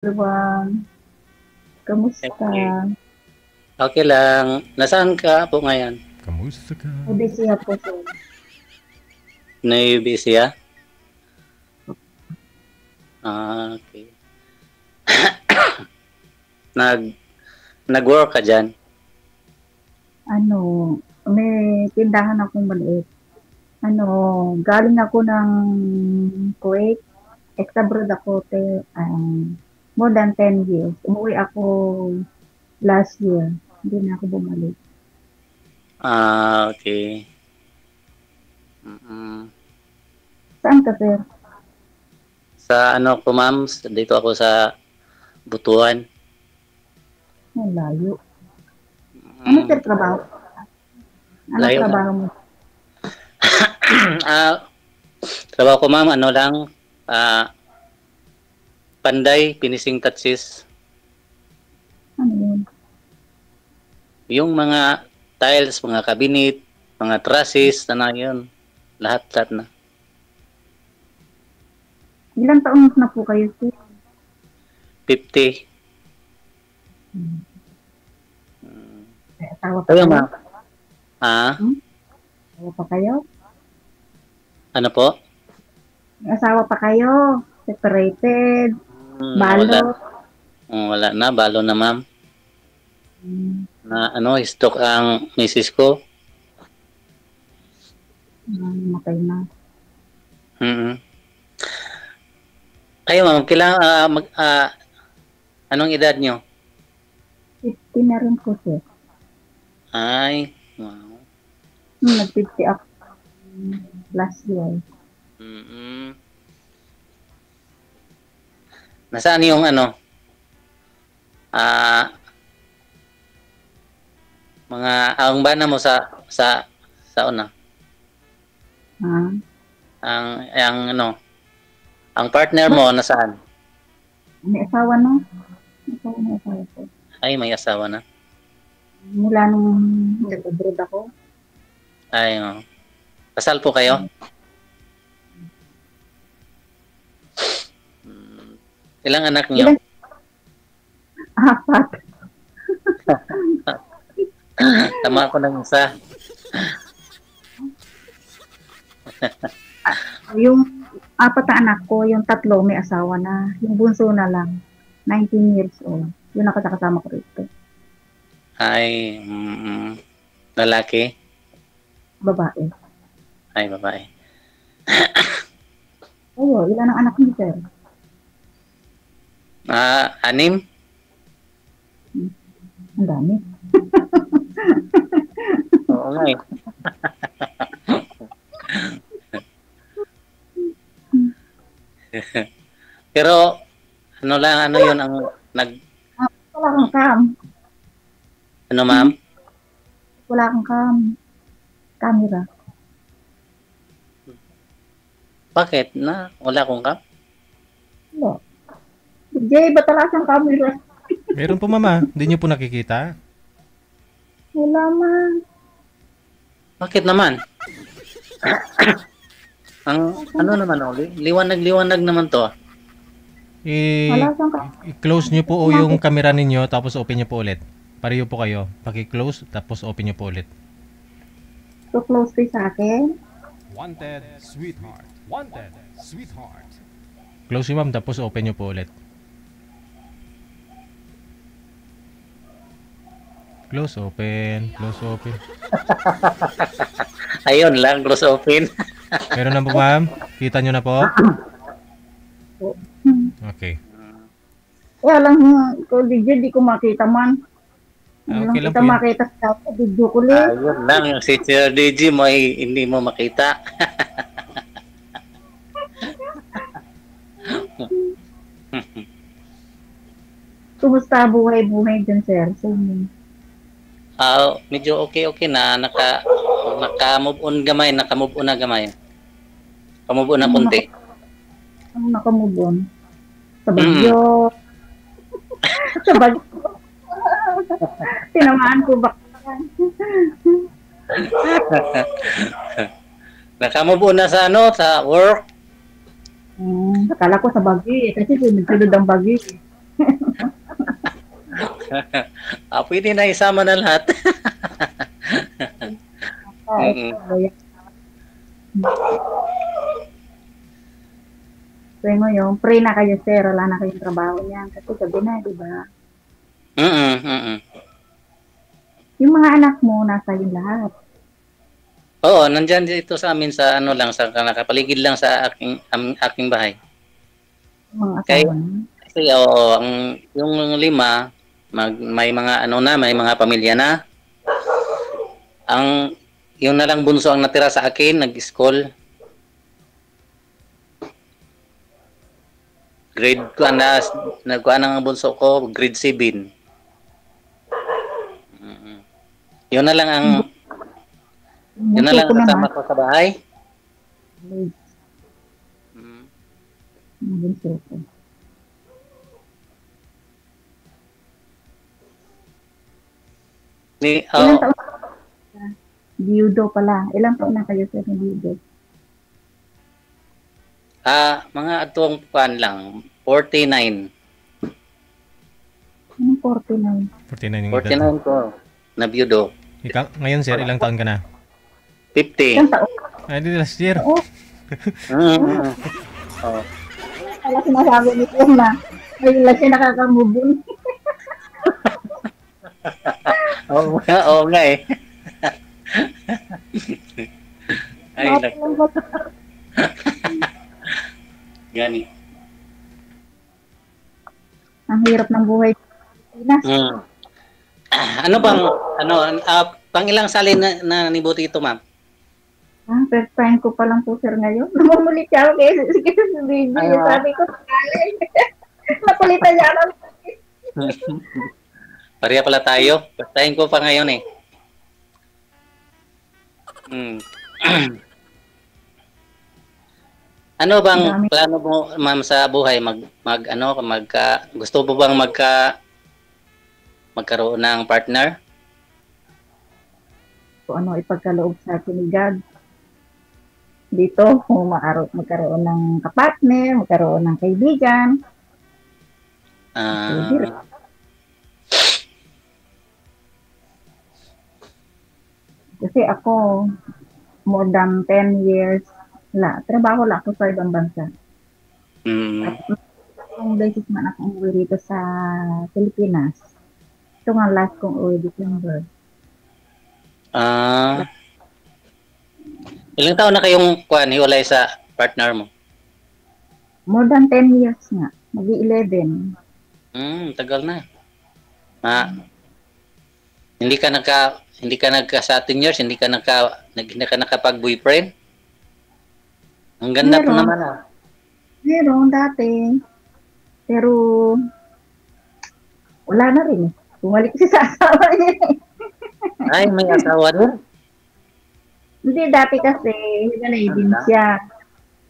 Everyone, kamusta? Okay. Okay lang. Nasaan ka po ngayon? Kamusta ka? Busy ako sir. Busy ah? Okay. Nag nag-work ka diyan? Ano, may tindahan akong maliit. Ano, galing ako ng Kuwait. Ex-abroad ako more than 10 years. Umuwi ako last year. Hindi na ako bumalik. Okay. Mm. Saan ka sir? Sa ano ko ma'am, dito ako sa Butuan. Ang layo. Ano sir trabaho? Ano Layo na. trabaho mo? Ah, trabaho ko ma'am, ano lang, Panday, finishing touches. Ano yun? Yung mga tiles, mga cabinet, mga trusses, na yun. Lahat na. Ilang taon na po kayo sir? 50. May asawa pa Kayo kayo? ma'am? Ah, Asawa pa kayo? ano po? May asawa pa kayo? Separated? Wala. Balot? Wala na, balo na ma'am. Hmm, Na ano, stroke ang misis ko. namatay na. Mm. Kayo ma'am, kailangan anong edad nyo? 50 na rin po sir. Ay, wow. Nag-50 ako last year. Mm. Nasaan yung ano? Mga ang bana mo sa una. Ha? Ang ano, ang partner mo nasaan? May asawa no? May asawa ko. Ay, may asawa na. Mula nung nag-abroad ako. Ay, oh. Kasal po kayo? Ilang anak niyo? Apat. Tama ako ng isa. Yung apat na anak ko, yung tatlo may asawa na. Yung bunso na lang. 19 years old. Yung nakasakasama ko rito. Ay, lalaki? Babae. Ay, babae. Ayo, ilan ang anak niyo sir? 6? Ang dami. Oo nga eh. Pero, ano lang, ano yun ang Wala kang cam. ano ma'am? Wala kang cam. Camera. Bakit? Wala akong kap? Wala. Jay, ba't wala siyang camera? Meron po mama, hindi niyo po nakikita? Wala man. Bakit naman? Ang ano naman uli? Liwanag naman to. Wala siyang camera. I-close niyo po yung camera ninyo tapos open niyo po ulit. Pareho po kayo. Paki-close tapos open niyo po ulit. So close kayo sa akin. Wanted, sweetheart. Wanted, sweetheart. Close niyo ma'am tapos open niyo po ulit. Close, open. Close, open. Ayun lang, close open. Meron na po ma'am? Kita niyo na po? Okay. Kaya lang, ikaw video, di ko makita man. Okay lang kita po yan. makita sa video ko li. Ayun lang, yung si Sir DG mo ay hindi mo makita. Kumusta buhay-buhay dyan, sir? Sa inyo? Medyo okay na naka-move on gamay, naka-move on na gamay. Naka-move on na konti. Ano nakamove on? Sa bagyo. Sa bagyo. Tinamaan ko ba? Naka-move on na sa ano, sa work. Akala ko sa bagyo eh. Kasi sunod-sunod ang bagyo eh. Pwede na isama na lahat. Mm. So ngayon, free na kayo sir, wala na kayong trabaho niyan. Kasi gabi na, di ba? Yung mga anak mo, nasa yung lahat. Oo, nandyan dito sa amin sa ano lang, sa nakapaligid lang sa aking bahay. Yung mga Kaya, asawa niyo. kasi oo, yung 5, may mga ano na, may mga pamilya na. Yung na lang bunso ang natira sa akin, nag-school. Grade ko na, nagkuha ng bunso ko, grade 7. Yun na lang ang, yun na lang Bunso ko kasama naman. ko sa bahay. Bunso ko. Ilang taon na? Biyudo pala. Ilang taon na kayo sir na biyudo? Mga atong pan lang, 49. Anong 49? 49 yung edad mo. 49 ko, na biyudo. Ngayon, sir, ilang taon ka na? 50. Ilang taon? Ay, di last year. Oo. Oh. Kala sinasabi ni Kuya na ngayon lang siya nakakamubun. Oo nga eh. Ay, gani. Ang hirap ng buhay sa Pilipinas. Ano bang, pang ilang sali na nibuti ito, ma'am? First time ko pa lang po sir ngayon. Namumulit siya ako kaya sige sa video. Sabi ko, "Alay." Napalitan niya ako. Pareha pala tayo. Pastahin ko pa ngayon eh. Ano bang plano mo, ma'am, sa buhay? Gusto mo bang magkaroon ng partner? Kung ano ipagkaloob sa akin ni God. Dito, kung magkaroon ng kapartner, magkaroon ng kaibigan. Pwede rin. Kasi ako, more than 10 years, trabaho lang ako sa ibang bansa. At kung beses man ako umuwi dito sa Pilipinas, ito nga last kong uwi December. Ilang taon na kayong hiwalay sa partner mo? More than 10 years nga. Mag-11. Tagal na. Hindi ka sa 10 years, hindi ka nakapag-boyfriend? Ang ganda po naman Meron dati. Pero wala na rin eh. Bumalik siya sa asawa niya. Ay, may asawa doon? Hindi, dati kasi hiwalay din siya.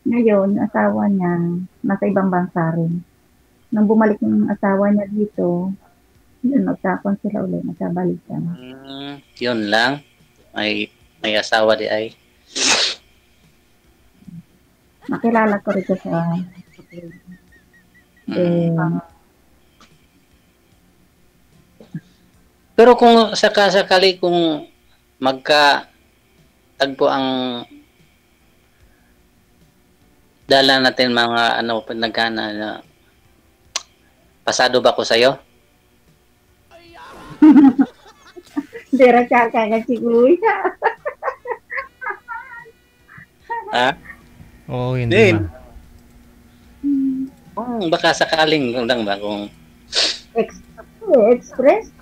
Ngayon, asawa niya nasa ibang bansa rin. Nang bumalik yung asawa niya dito, yun, nagtapon sila ulit, nagkabalikan. Yun lang. May asawa di ay. Nakilala ko rin siya sa Pero kung sakali kung magka-tagpo ang dala natin mga nagkana na pasado ba ko sa'yo? Dera siya kagad kuya. Oo, hindi man. Baka sakaling lang ba kung Express?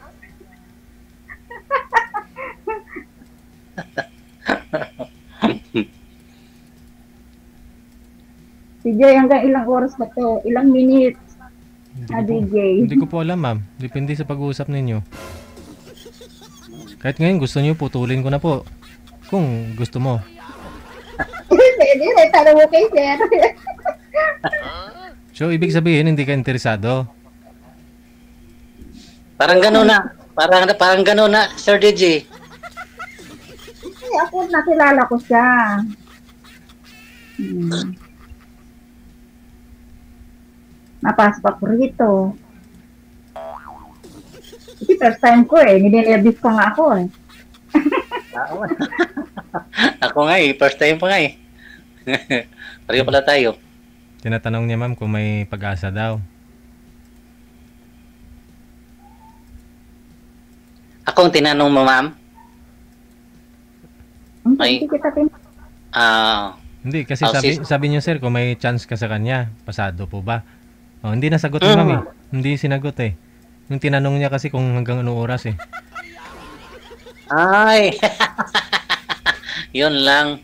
Si Jay, hanggang ilang oras ba to? Ilang minutes? DJ. Hindi ko po alam, ma'am. Depende sa pag-uusap ninyo. Kahit ngayon gusto niyo, putulin ko na po. Kung gusto mo. Pwede, tanong mo kay sir. So, ibig sabihin, hindi ka interesado? Parang gano'n na. Parang gano'n na, Sir DJ. Ako, nakilala ko siya. Napasok ko rito. Kasi first time ko eh. Nilinervous pa nga ako eh. Oo. Ako nga eh, first time pa nga eh. Pareho pala tayo. Tinatanong niya ma'am kung may pag-asa daw. Ako ang tinanong mo, ma'am. May- Hindi kita tin... Hindi, kasi Oh, sabi niyo sir, kung may chance ka sa kanya, pasado po ba? Oh, hindi nasagot ni ma'am eh. Hindi sinagot eh. Yung tinanong niya kasi kung hanggang anong oras eh. Ay! Yun lang.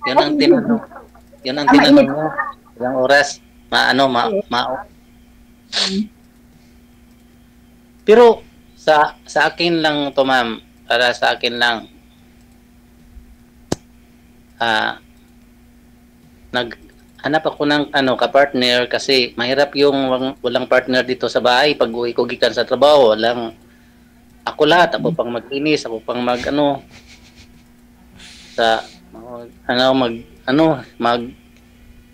Yun ang tinanong. Yun ang tinanong niya. Ilang oras. Pero sa akin lang to, ma'am. Para sa akin lang. Naghanap ako ng ka-partner kasi mahirap yung walang partner dito sa bahay. Pag uwi ko gikan sa trabaho, walang ako lahat, ako pang mag-inis, ako pang mag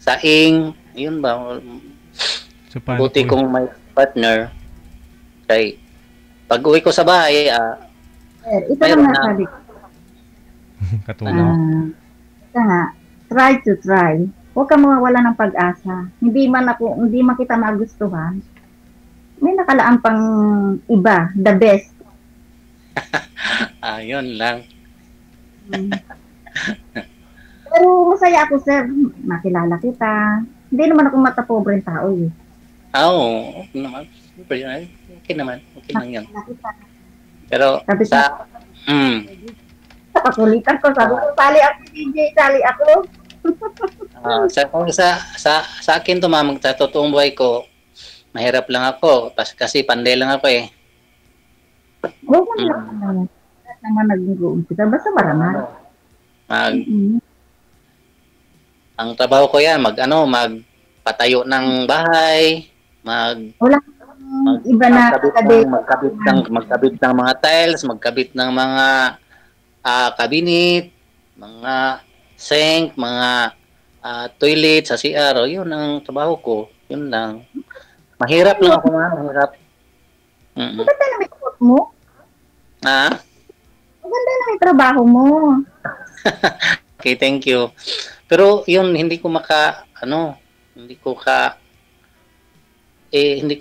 saing, yun ba? So, paano Buti po? kung may partner. Kay pag uwi ko sa bahay, Sir, ito Mayroon lang na. nasabi ko. Katulong. Ito nga, try to try. Huwag ka mawawala ng pag-asa. Hindi man kita magustuhan. May nakalaan pang iba, the best. yun lang. Pero masaya ako, sir. Nakilala kita. Hindi naman ako matapobreng tao eh. Okay naman. Okay naman. Okay lang yun. Nakilala kita. Pero Sabi sa Sa kakulitan ko, sabi ko, sali ako, DJ, sali ako. sa akin to, ma'am, sa totoong buhay ko, mahirap lang ako kasi panday lang ako eh. Huwag mo naman. Lahat naman nag-uumpisa. Basta marama. Ang trabaho ko yan, magpatayo ng bahay, Wala iba na magkabit ng mga tiles, magkabit ng mga cabinet, mga sink, mga toilet sa CR. Yun ang trabaho ko. Yun lang. Mahirap lang ako, ma'am. Mahirap. Maganda na may tukot mo. Maganda na may trabaho mo. Okay, thank you. Pero yun, hindi ko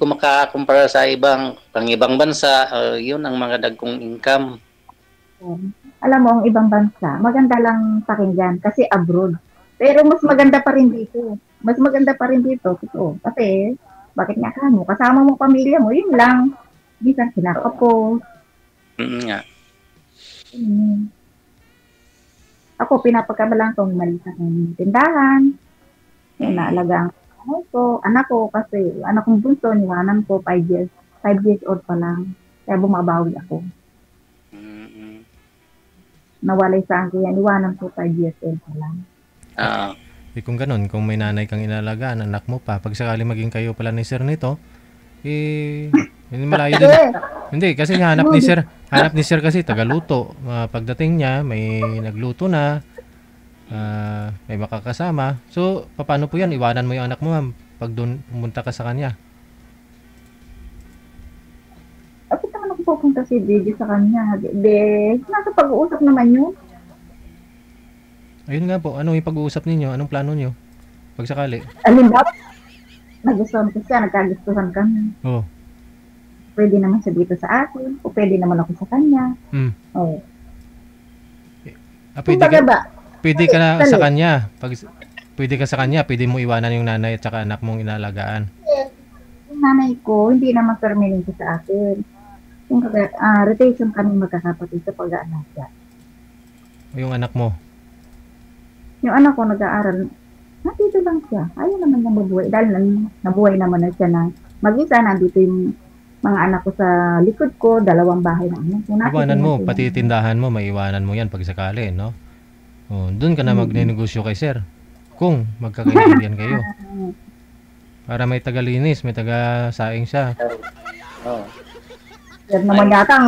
makakumpara sa ibang bansa. Yun ang mga dagkong income. Alam mo, ang ibang bansa, maganda lang pakinggan kasi abroad. Pero mas maganda pa rin dito. Mas maganda pa rin dito. Totoo. Kasi, bakit nga ka mo? Kasama mo pamilya mo, yun lang. Bisan kinakapo. Nga. Ako, pinapagkabalan kong mali sa aking tindahan. Naalagaan ko anak ko, kasi anak kong bunso, niwanan ko 5 years old pa lang. Kaya bumabawi ako. Nawalay sa akin yan, iwanan ko 5 years old pa lang. Kung ganun, kung may nanay kang inalagaan, anak mo pa, pag sakali maging kayo pala ni sir nito, hindi malayo din. Hindi, kasi hanap ni sir kasi tagaluto. Pagdating niya, may nagluto na, may makakasama. So, paano po yan? Iwanan mo yung anak mo, ma'am, pag doon pumunta ka sa kanya. Bakit naman ako pupunta si Gigi sa kanya? Nasa pag-uusap naman yun. Ayun nga po, ano yung pag-uusap ninyo? Anong plano nyo? Pag sakali. Halimbawa, nagustuhan ko siya, nagkagustuhan kami. Oo. Pwede naman siya dito sa akin, o pwede naman ako sa kanya. Oo. Pwede ka na sa kanya. Pwede ka sa kanya, pwede mo iwanan yung nanay at saka anak mong inalagaan. Yung nanay ko, hindi naman permanente sa akin. Yung rotation kami magkakapatid sa pag-aalaga. Yung anak mo? Yung anak ko nag-aaral, nandito lang siya. Ayaw naman niyang mabuhay. Dahil nabuhay naman na siya na mag-isa. Nandito yung mga anak ko sa likod ko, 2 bahay na anak ko. Iwanan mo, pati tindahan mo, maiwanan mo yan pag sakali, no? Doon ka na magnenegosyo kay sir. Kung magkakaibigan kayo. Para may taga-linis, may taga-saing siya. Yan naman yata,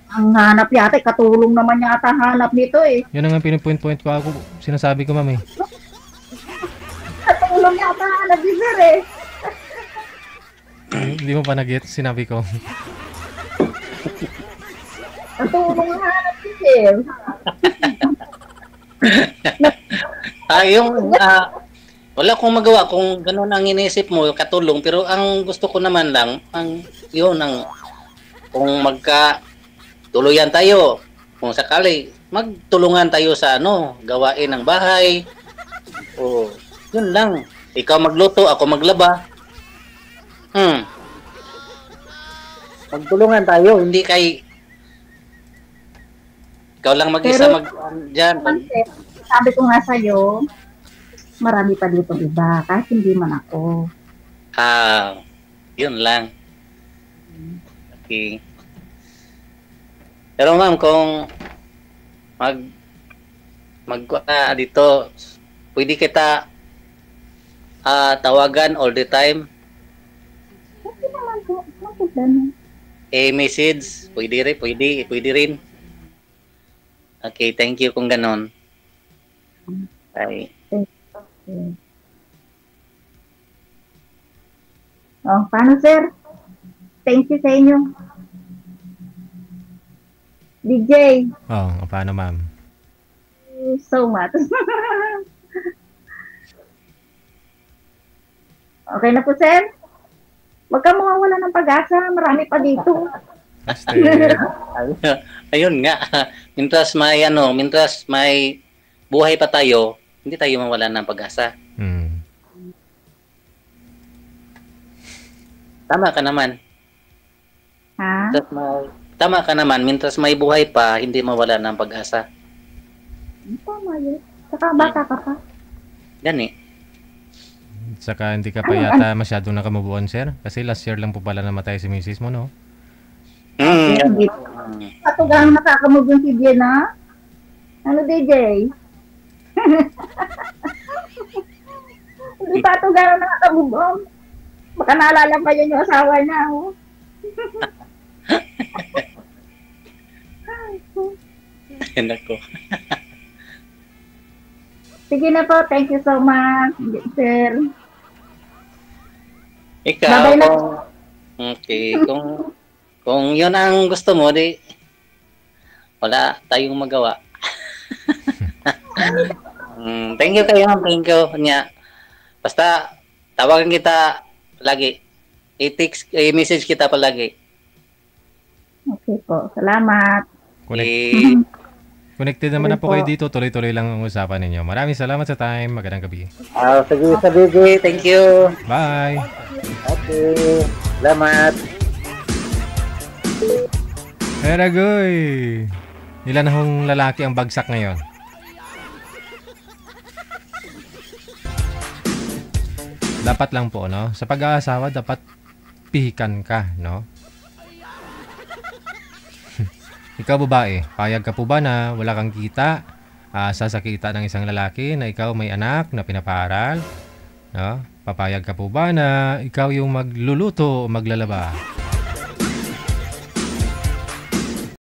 ang hanap yata, katulong naman yata hanap nito eh. Yun ang pinipoint ko ako, sinasabi ko, ma'am eh. Katulong yata hanap ni sir eh. Hindi mo pa nag-get, sinabi ko. Natulong nga hanap si Sir. Yung wala akong magawa kung ganun ang iniisip mo, katulong. Pero ang gusto ko naman lang, kung magka-tuluyan tayo, kung sakali, magtulungan tayo sa gawain ng bahay. O, yun lang. Ikaw magluto, ako maglaba. Magtulungan tayo, hindi ikaw lang mag-isa Pero- dyan. Sabi ko nga sa'yo, marami pa dito iba, kahit hindi man ako. Yun lang. Okay. Pero ma'am, kung dito, pwede kita tawagan all the time. Okay naman po, bakit ganun? Message, pwede rin. Okay, thank you kung ganon. Bye. Okay. Oh, paano sir? Thank you sa inyo. DJ, Paano ma'am? so much. Okay na po, sir? Huwag ka mawawala ng pag-asa. Marami pa dito. Ayun nga. Mintras may buhay pa tayo, hindi tayo mawalan ng pag-asa. Tama ka naman. Ha? Tama ka naman, mintras may buhay pa, hindi mawala ng pag-asa. Tama yun. Saka bata ka pa. Gani. Saka hindi ka pa yata masyadong nakamubuan, sir. Kasi last year lang po pala namatay si misis mo, no? Hindi. Patugang nakakamove yung si Jenna. Ano, DJ? Hindi patugang nakakamove on. Baka naalala pa yun yung asawa niya. Oh. Nako. Sige na po. Thank you so much, sir. Ikaw, Babay na. okay, kung yun ang gusto mo, di wala tayong magawa. Thank you kayo, ma'am. Thank you. Basta, tawagan kita lagi. I-message kita palagi. Okay po. Salamat. Connected naman na po kayo dito. Tuloy-tuloy lang ang usapan ninyo. Maraming salamat sa time. Magandang gabi. Sige, sa BB. Thank you. Bye! Okay. Salamat. Heragoy! Ilan na hong lalaki ang bagsak ngayon? Dapat lang po, no? Sa pag-aasawa, dapat pihikan ka, no? Ikaw babae, payag ka po ba na wala kang kita, sasakita ng isang lalaki na ikaw may anak na pinapaaral? No? Papayag ka po ba na ikaw yung magluluto o maglalaba?